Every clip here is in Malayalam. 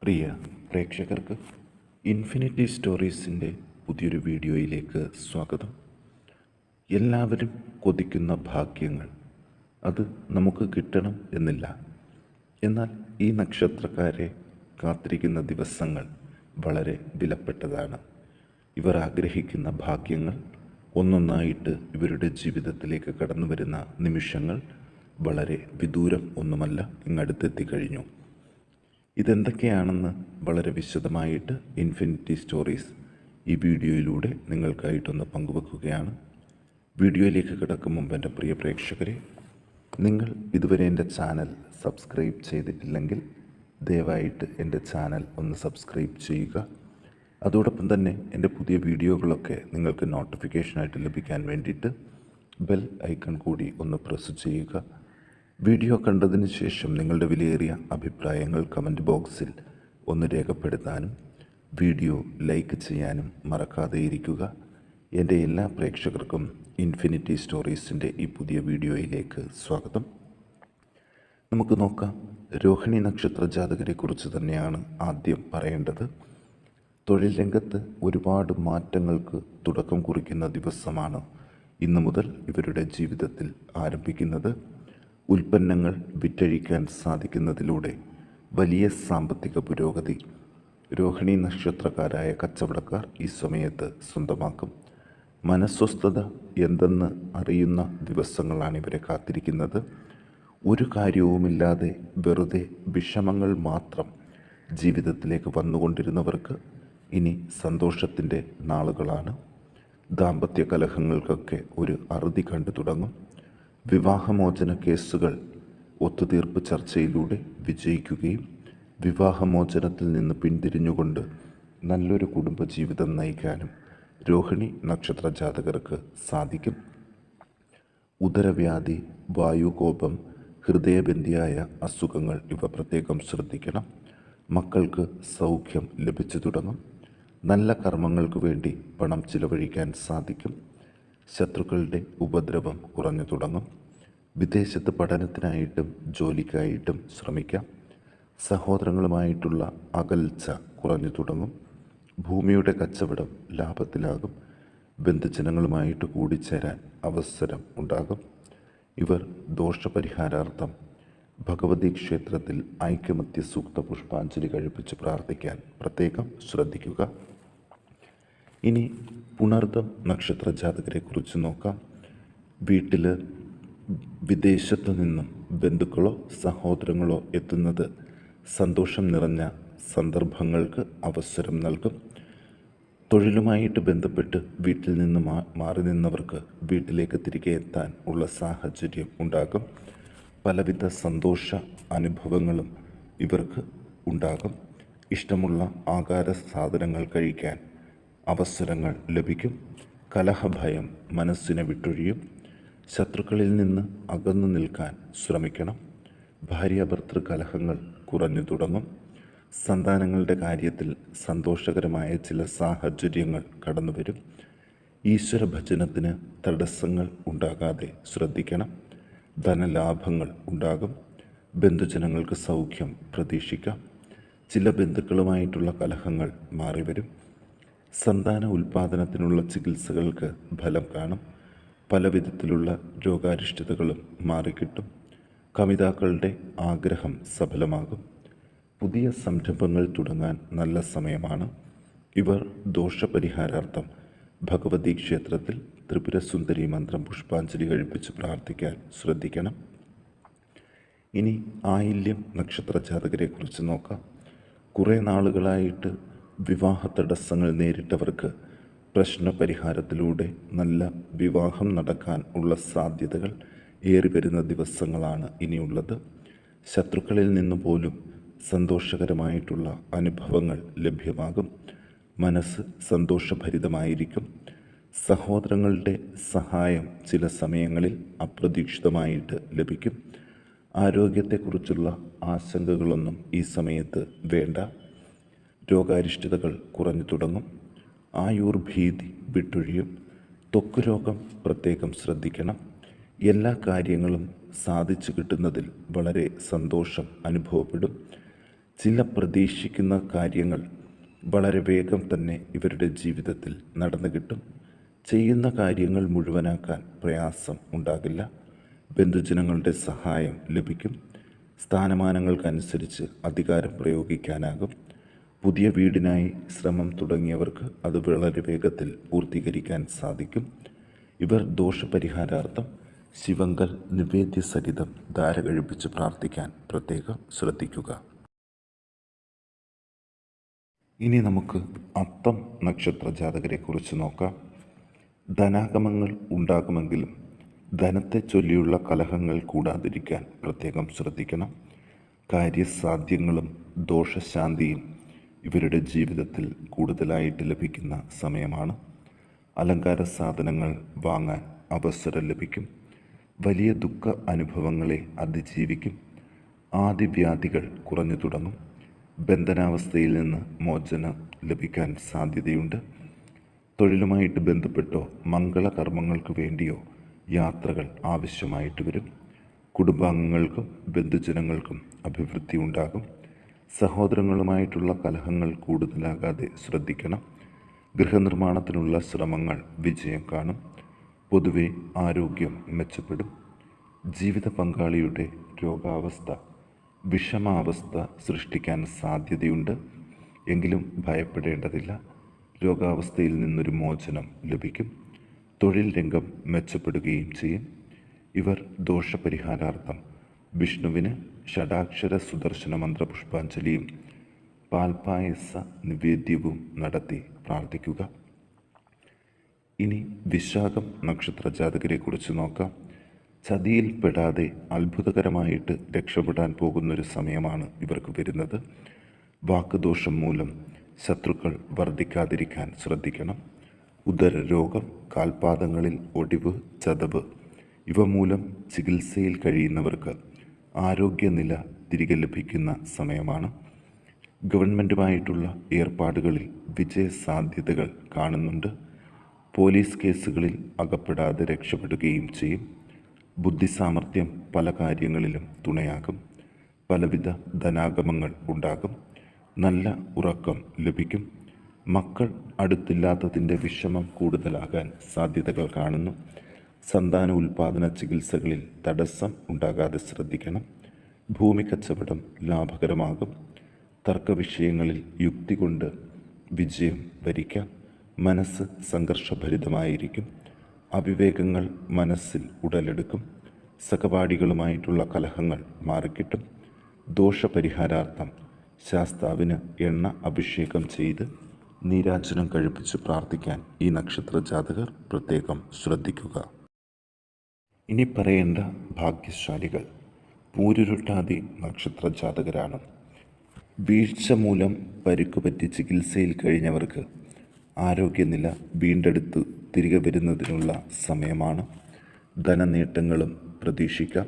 പ്രിയ പ്രേക്ഷകർക്ക് ഇൻഫിനിറ്റി സ്റ്റോറീസിൻ്റെ പുതിയൊരു വീഡിയോയിലേക്ക് സ്വാഗതം. എല്ലാവരും കൊതിക്കുന്ന ഭാഗ്യങ്ങൾ അത് നമുക്ക് കിട്ടണം എന്നില്ല. എന്നാൽ ഈ നക്ഷത്രക്കാരെ കാത്തിരിക്കുന്ന ദിവസങ്ങൾ വളരെ വിലപ്പെട്ടതാണ്. ഇവർ ആഗ്രഹിക്കുന്ന ഭാഗ്യങ്ങൾ ഒന്നൊന്നായിട്ട് ഇവരുടെ ജീവിതത്തിലേക്ക് കടന്നു വരുന്ന നിമിഷങ്ങൾ വളരെ വിദൂരം ഒന്നുമല്ല, ഇങ്ങടുത്തെത്തി കഴിഞ്ഞു. ഇതെന്തൊക്കെയാണെന്ന് വളരെ വിശദമായിട്ട് ഇൻഫിനിറ്റി സ്റ്റോറീസ് ഈ വീഡിയോയിലൂടെ നിങ്ങൾക്കായിട്ടൊന്ന് പങ്കുവെക്കുകയാണ്. വീഡിയോയിലേക്ക് കിടക്കും മുമ്പ് എൻ്റെ പ്രിയ പ്രേക്ഷകരെ, നിങ്ങൾ ഇതുവരെ എൻ്റെ ചാനൽ സബ്സ്ക്രൈബ് ചെയ്തിട്ടില്ലെങ്കിൽ ദയവായിട്ട് എൻ്റെ ചാനൽ ഒന്ന് സബ്സ്ക്രൈബ് ചെയ്യുക. അതോടൊപ്പം തന്നെ എൻ്റെ പുതിയ വീഡിയോകളൊക്കെ നിങ്ങൾക്ക് നോട്ടിഫിക്കേഷനായിട്ട് ലഭിക്കാൻ വേണ്ടിയിട്ട് ബെൽ ഐക്കൺ കൂടി ഒന്ന് പ്രസ് ചെയ്യുക. വീഡിയോ കണ്ടതിന് ശേഷം നിങ്ങളുടെ വിലയേറിയ അഭിപ്രായങ്ങൾ കമൻറ്റ് ബോക്സിൽ ഒന്ന് രേഖപ്പെടുത്താനും വീഡിയോ ലൈക്ക് ചെയ്യാനും മറക്കാതെ ഇരിക്കുക. എൻ്റെ എല്ലാ പ്രേക്ഷകർക്കും ഇൻഫിനിറ്റി സ്റ്റോറീസിൻ്റെ ഈ പുതിയ വീഡിയോയിലേക്ക് സ്വാഗതം. നമുക്ക് നോക്കാം. രോഹിണി നക്ഷത്ര ജാതകരെക്കുറിച്ച് തന്നെയാണ് ആദ്യം പറയേണ്ടത്. തൊഴിൽ രംഗത്ത് ഒരുപാട് മാറ്റങ്ങൾക്ക് തുടക്കം കുറിക്കുന്ന ദിവസമാണ് ഇന്നു മുതൽ ഇവരുടെ ജീവിതത്തിൽ ആരംഭിക്കുന്നത്. ഉൽപ്പന്നങ്ങൾ വിറ്റഴിക്കാൻ സാധിക്കുന്നതിലൂടെ വലിയ സാമ്പത്തിക പുരോഗതി രോഹിണി നക്ഷത്രക്കാരായ കച്ചവടക്കാർ ഈ സമയത്ത് സ്വന്തമാക്കും. മനസ്വസ്ഥത എന്തെന്ന് അറിയുന്ന ദിവസങ്ങളാണ് ഇവരെ കാത്തിരിക്കുന്നത്. ഒരു കാര്യവുമില്ലാതെ വെറുതെ വിഷമങ്ങൾ മാത്രം ജീവിതത്തിലേക്ക് വന്നുകൊണ്ടിരുന്നവർക്ക് ഇനി സന്തോഷത്തിൻ്റെ നാളുകളാണ്. ദാമ്പത്യ കലഹങ്ങൾക്കൊക്കെ ഒരു അറുതി കണ്ടു തുടങ്ങും. വിവാഹമോചന കേസുകൾ ഒത്തുതീർപ്പ് ചർച്ചയിലൂടെ വിജയിക്കുകയും വിവാഹമോചനത്തിൽ നിന്ന് പിന്തിരിഞ്ഞുകൊണ്ട് നല്ലൊരു കുടുംബജീവിതം നയിക്കാനും രോഹിണി നക്ഷത്ര ജാതകർക്ക് സാധിക്കും. ഉദരവ്യാധി, വായുകോപം, ഹൃദയബന്ധിയായ അസുഖങ്ങൾ ഇവ പ്രത്യേകം ശ്രദ്ധിക്കണം. മക്കൾക്ക് സൗഖ്യം ലഭിച്ചു തുടങ്ങും. നല്ല കർമ്മങ്ങൾക്ക് വേണ്ടി പണം ചിലവഴിക്കാൻ സാധിക്കും. ശത്രുക്കളുടെ ഉപദ്രവം കുറഞ്ഞു തുടങ്ങും. വിദേശത്ത് പഠനത്തിനായിട്ടും ജോലിക്കായിട്ടും ശ്രമിക്കാം. സഹോദരങ്ങളുമായിട്ടുള്ള അകൽച്ച കുറഞ്ഞു തുടങ്ങും. ഭൂമിയുടെ കച്ചവടം ലാഭത്തിലാകും. ബന്ധുജനങ്ങളുമായിട്ട് കൂടിച്ചേരാൻ അവസരം ഉണ്ടാകും. ഇവർ ദോഷപരിഹാരാർത്ഥം ഭഗവതി ക്ഷേത്രത്തിൽ ഐക്യമത്യ സൂക്ത പുഷ്പാഞ്ജലി കഴിപ്പിച്ച് പ്രാർത്ഥിക്കാൻ പ്രത്യേകം ശ്രദ്ധിക്കുക. ഇനി പുണർദം നക്ഷത്ര ജാതകരെക്കുറിച്ച് നോക്കാം. വീട്ടിൽ വിദേശത്തു നിന്നും ബന്ധുക്കളോ സഹോദരങ്ങളോ എത്തുന്നത് സന്തോഷം നിറഞ്ഞ സന്ദർഭങ്ങൾക്ക് അവസരം നൽകും. തൊഴിലുമായിട്ട് ബന്ധപ്പെട്ട് വീട്ടിൽ നിന്ന് മാറി നിന്നവർക്ക് വീട്ടിലേക്ക് തിരികെ എത്താൻ ഉള്ള സാഹചര്യം ഉണ്ടാകും. പലവിധ സന്തോഷ അനുഭവങ്ങളും ഇവർക്ക് ഉണ്ടാകും. ഇഷ്ടമുള്ള ആഹാര സാധനങ്ങൾ കഴിക്കാൻ അവസരങ്ങൾ ലഭിക്കും. കലഹഭയം മനസ്സിനെ വിട്ടൊഴിയും. ശത്രുക്കളിൽ നിന്ന് അകന്നു നിൽക്കാൻ ശ്രമിക്കണം. ഭാര്യാഭർത്തൃ കലഹങ്ങൾ കുറഞ്ഞു തുടങ്ങും. സന്താനങ്ങളുടെ കാര്യത്തിൽ സന്തോഷകരമായ ചില സാഹചര്യങ്ങൾ കടന്നു വരും. ഈശ്വര ഭജനത്തിന് തടസ്സങ്ങൾ ഉണ്ടാകാതെ ശ്രദ്ധിക്കണം. ധനലാഭങ്ങൾ ഉണ്ടാകും. ബന്ധുജനങ്ങൾക്ക് സൗഖ്യം പ്രതീക്ഷിക്കാം. ചില ബന്ധുക്കളുമായിട്ടുള്ള കലഹങ്ങൾ മാറിവരും. സന്താന ഉൽപാദനത്തിനുള്ള ചികിത്സകൾക്ക് ഫലം കാണും. പല വിധത്തിലുള്ള രോഗാരിഷ്ടതകളും മാറിക്കിട്ടും. കമിതാക്കളുടെ ആഗ്രഹം സഫലമാകും. പുതിയ സംരംഭങ്ങൾ തുടങ്ങാൻ നല്ല സമയമാണ്. ഇവർ ദോഷപരിഹാരാർത്ഥം ഭഗവതി ക്ഷേത്രത്തിൽ ത്രിപുരസുന്ദരി മന്ത്രം പുഷ്പാഞ്ജലി കഴിപ്പിച്ച് പ്രാർത്ഥിക്കാൻ ശ്രദ്ധിക്കണം. ഇനി ആയില്യം നക്ഷത്ര ജാതകരെക്കുറിച്ച് നോക്കാം. കുറേ നാളുകളായിട്ട് വിവാഹ തടസ്സങ്ങൾ നേരിട്ടവർക്ക് പ്രശ്നപരിഹാരത്തിലൂടെ നല്ല വിവാഹം നടക്കാൻ ഉള്ള സാധ്യതകൾ ഏറി വരുന്ന ദിവസങ്ങളാണ് ഇനിയുള്ളത്. ശത്രുക്കളിൽ നിന്ന് പോലും സന്തോഷകരമായിട്ടുള്ള അനുഭവങ്ങൾ ലഭ്യമാകും. മനസ്സ് സന്തോഷഭരിതമായിരിക്കും. സഹോദരങ്ങളുടെ സഹായം ചില സമയങ്ങളിൽ അപ്രതീക്ഷിതമായിട്ട് ലഭിക്കും. ആരോഗ്യത്തെക്കുറിച്ചുള്ള ആശങ്കകളൊന്നും ഈ സമയത്ത് വേണ്ട. രോഗാരിഷ്ടതകൾ കുറഞ്ഞു തുടങ്ങും. ആയുർഭീതി വിട്ടൊഴിയും. ത്വക്ക് രോഗം പ്രത്യേകം ശ്രദ്ധിക്കണം. എല്ലാ കാര്യങ്ങളും സാധിച്ചു കിട്ടുന്നതിൽ വളരെ സന്തോഷം അനുഭവപ്പെടും. ചില പ്രതീക്ഷിക്കുന്ന കാര്യങ്ങൾ വളരെ വേഗം തന്നെ ഇവരുടെ ജീവിതത്തിൽ നടന്നു കിട്ടും. ചെയ്യുന്ന കാര്യങ്ങൾ മുഴുവനാക്കാൻ പ്രയാസം ഉണ്ടാകില്ല. ബന്ധുജനങ്ങളുടെ സഹായം ലഭിക്കും. സ്ഥാനമാനങ്ങൾക്കനുസരിച്ച് അധികാരം പ്രയോഗിക്കാനാകും. പുതിയ വീടിനായി ശ്രമം തുടങ്ങിയവർക്ക് അത് വളരെ വേഗത്തിൽ പൂർത്തീകരിക്കാൻ സാധിക്കും. ഇവർ ദോഷപരിഹാരാർത്ഥം ശിവങ്കൽ നിവേദ്യസഹിതം ധാര കഴിപ്പിച്ച് പ്രാർത്ഥിക്കാൻ പ്രത്യേകം ശ്രദ്ധിക്കുക. ഇനി നമുക്ക് അത്തം നക്ഷത്ര ജാതകരെ കുറിച്ച് നോക്കാം. ധനാഗമങ്ങൾ ഉണ്ടാകുമെങ്കിലും ധനത്തെ ചൊല്ലിയുള്ള കലഹങ്ങൾ കൂടാതിരിക്കാൻ പ്രത്യേകം ശ്രദ്ധിക്കണം. കാര്യസാധ്യങ്ങളും ദോഷശാന്തിയും ഇവരുടെ ജീവിതത്തിൽ കൂടുതലായിട്ട് ലഭിക്കുന്ന സമയമാണ്. അലങ്കാര സാധനങ്ങൾ വാങ്ങാൻ അവസരം ലഭിക്കും. വലിയ ദുഃഖ അനുഭവങ്ങളെ അതിജീവിക്കും. ആദിവ്യാധികൾ കുറഞ്ഞു തുടങ്ങും. ബന്ധനാവസ്ഥയിൽ നിന്ന് മോചനം ലഭിക്കാൻ സാധ്യതയുണ്ട്. തൊഴിലുമായിട്ട് ബന്ധപ്പെട്ടോ മംഗളകർമ്മങ്ങൾക്ക് വേണ്ടിയോ യാത്രകൾ ആവശ്യമായിട്ട് വരും. കുടുംബാംഗങ്ങൾക്കും ബന്ധുജനങ്ങൾക്കും അഭിവൃദ്ധി ഉണ്ടാകും. സഹോദരങ്ങളുമായിട്ടുള്ള കലഹങ്ങൾ കൂടുതലാകാതെ ശ്രദ്ധിക്കണം. ഗൃഹനിർമ്മാണത്തിനുള്ള ശ്രമങ്ങൾ വിജയം കാണും. പൊതുവെ ആരോഗ്യം മെച്ചപ്പെടും. ജീവിത പങ്കാളിയുടെ രോഗാവസ്ഥ വിഷമാവസ്ഥ സൃഷ്ടിക്കാൻ സാധ്യതയുണ്ട്. എങ്കിലും ഭയപ്പെടേണ്ടതില്ല. രോഗാവസ്ഥയിൽ നിന്നൊരു മോചനം ലഭിക്കും. തൊഴിൽ രംഗം മെച്ചപ്പെടുകയും ചെയ്യും. ഇവർ ദോഷപരിഹാരാർത്ഥം വിഷ്ണുവിന് ഷഡാക്ഷര സുദർശന മന്ത്ര പുഷ്പാഞ്ജലിയും പാൽപായസ നിവേദ്യവും നടത്തി പ്രാർത്ഥിക്കുക. ഇനി വിശാഖം നക്ഷത്ര ജാതകരെ കുറിച്ച് നോക്കാം. ചതിയിൽപ്പെടാതെ അത്ഭുതകരമായിട്ട് രക്ഷപ്പെടാൻ പോകുന്നൊരു സമയമാണ് ഇവർക്ക് വരുന്നത്. വാക്കുദോഷം മൂലം ശത്രുക്കൾ വർദ്ധിക്കാതിരിക്കാൻ ശ്രദ്ധിക്കണം. ഉദരരോഗം, കാൽപാദങ്ങളിൽ ഒടിവ്, ചതവ് ഇവ മൂലം ചികിത്സയിൽ കഴിയുന്നവർക്ക് ആരോഗ്യനില തിരികെ ലഭിക്കുന്ന സമയമാണ്. ഗവൺമെൻറ്റുമായിട്ടുള്ള ഏർപ്പാടുകളിൽ വിജയസാധ്യതകൾ കാണുന്നുണ്ട്. പോലീസ് കേസുകളിൽ അകപ്പെടാതെ രക്ഷപ്പെടുകയും ചെയ്യും. ബുദ്ധിസാമർഥ്യം പല കാര്യങ്ങളിലും തുണയാകും. പലവിധ ധനാഗമങ്ങൾ ഉണ്ടാകും. നല്ല ഉറക്കം ലഭിക്കും. മക്കൾ അടുത്തില്ലാത്തതിൻ്റെ വിഷമം കൂടുതലാകാൻ സാധ്യതകൾ കാണുന്നു. സന്താന ഉൽപാദന ചികിത്സകളിൽ തടസ്സം ഉണ്ടാകാതെ ശ്രദ്ധിക്കണം. ഭൂമി കച്ചവടം ലാഭകരമാകും. തർക്കവിഷയങ്ങളിൽ യുക്തി കൊണ്ട് വിജയം വരിക്കാം. മനസ്സ് സംഘർഷഭരിതമായിരിക്കും. അവിവേകങ്ങൾ മനസ്സിൽ ഉടലെടുക്കും. സഹപാഠികളുമായിട്ടുള്ള കലഹങ്ങൾ മാറിക്കിട്ടും. ദോഷപരിഹാരാർത്ഥം ശാസ്താവിന് എണ്ണ അഭിഷേകം ചെയ്ത് നീരാജനം കഴിപ്പിച്ച് പ്രാർത്ഥിക്കാൻ ഈ നക്ഷത്ര ജാതകർ പ്രത്യേകം ശ്രദ്ധിക്കുക. ഇനി പറയേണ്ട ഭാഗ്യശാലികൾ പൂരുരുട്ടാതി നക്ഷത്ര ജാതകരാണ്. വീഴ്ച മൂലം പരുക്കുപറ്റി ചികിത്സയിൽ കഴിഞ്ഞവർക്ക് ആരോഗ്യനില വീണ്ടെടുത്ത് തിരികെ വരുന്നതിനുള്ള സമയമാണ്. ധനനേട്ടങ്ങളും പ്രതീക്ഷിക്കാം.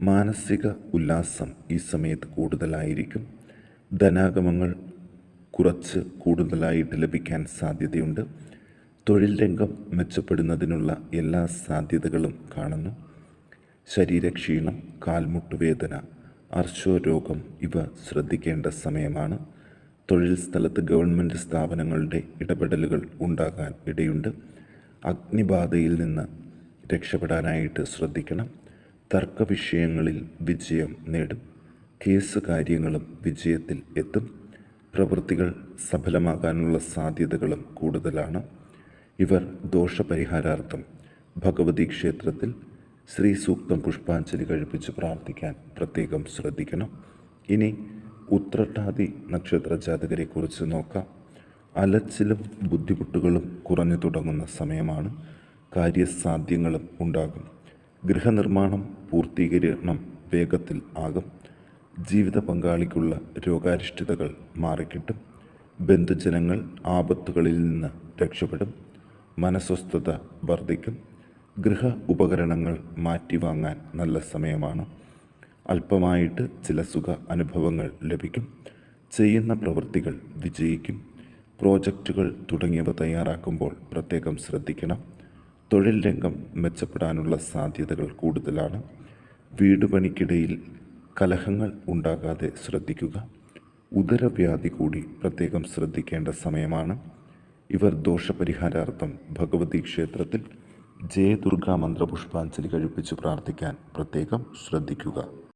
മാനസിക ഉല്ലാസം ഈ സമയത്ത് കൂടുതലായിരിക്കും. ധനാഗമങ്ങൾ കുറച്ച് കൂടുതലായിട്ട് ലഭിക്കാൻ സാധ്യതയുണ്ട്. തൊഴിൽ രംഗം മെച്ചപ്പെടുന്നതിനുള്ള എല്ലാ സാധ്യതകളും കാണുന്നു. ശരീരക്ഷീണം, കാൽമുട്ടുവേദന, അർശോരോഗം ഇവ ശ്രദ്ധിക്കേണ്ട സമയമാണ്. തൊഴിൽ സ്ഥലത്ത് ഗവൺമെൻറ് സ്ഥാപനങ്ങളുടെ ഇടപെടലുകൾ ഉണ്ടാകാൻ ഇടയുണ്ട്. അഗ്നിബാധയിൽ നിന്ന് രക്ഷപ്പെടാനായിട്ട് ശ്രദ്ധിക്കണം. തർക്ക വിഷയങ്ങളിൽ വിജയം നേടും. കേസ് കാര്യങ്ങളും വിജയത്തിൽ എത്തും. പ്രവൃത്തികൾ സഫലമാകാനുള്ള സാധ്യതകളും കൂടുതലാണ്. ഇവർ ദോഷപരിഹാരാർത്ഥം ഭഗവതി ക്ഷേത്രത്തിൽ ശ്രീ സൂക്തം പുഷ്പാഞ്ജലി കഴിപ്പിച്ച് പ്രാർത്ഥിക്കാൻ പ്രത്യേകം ശ്രദ്ധിക്കണം. ഇനി ഉത്രട്ടാതി നക്ഷത്ര ജാതകരെ കുറിച്ച് നോക്കാം. അലച്ചിലും ബുദ്ധിമുട്ടുകളും കുറഞ്ഞു തുടങ്ങുന്ന സമയമാണ്. കാര്യസാധ്യങ്ങളും ഉണ്ടാകും. ഗൃഹനിർമ്മാണം പൂർത്തീകരണം വേഗത്തിൽ ആകും. ജീവിത പങ്കാളിക്കുള്ള രോഗാരിഷ്ഠിതകൾ മാറിക്കിട്ടും. ബന്ധുജനങ്ങൾ ആപത്തുകളിൽ നിന്ന് രക്ഷപ്പെടും. മനസ്വസ്ഥത വർദ്ധിക്കും. ഗൃഹ ഉപകരണങ്ങൾ മാറ്റിവാങ്ങാൻ നല്ല സമയമാണ്. അല്പമായിട്ട് ചില സുഖ അനുഭവങ്ങൾ ലഭിക്കും. ചെയ്യുന്ന പ്രവൃത്തികൾ വിജയിക്കും. പ്രോജക്റ്റുകൾ തുടങ്ങിയവ തയ്യാറാക്കുമ്പോൾ പ്രത്യേകം ശ്രദ്ധിക്കണം. തൊഴിൽ രംഗം മെച്ചപ്പെടാനുള്ള സാധ്യതകൾ കൂടുതലാണ്. വീടുപണിക്കിടയിൽ കലഹങ്ങൾ ഉണ്ടാകാതെ ശ്രദ്ധിക്കുക. ഉദരവ്യാധി കൂടി പ്രത്യേകം ശ്രദ്ധിക്കേണ്ട സമയമാണ്. ഇവർ ദോഷപരിഹാരാർത്ഥം ഭഗവതി ക്ഷേത്രത്തിൽ ജയദുർഗാ മന്ത്രപുഷ്പാഞ്ജലി കഴിപ്പിച്ച് പ്രാർത്ഥിക്കാൻ പ്രത്യേകം ശ്രദ്ധിക്കുക.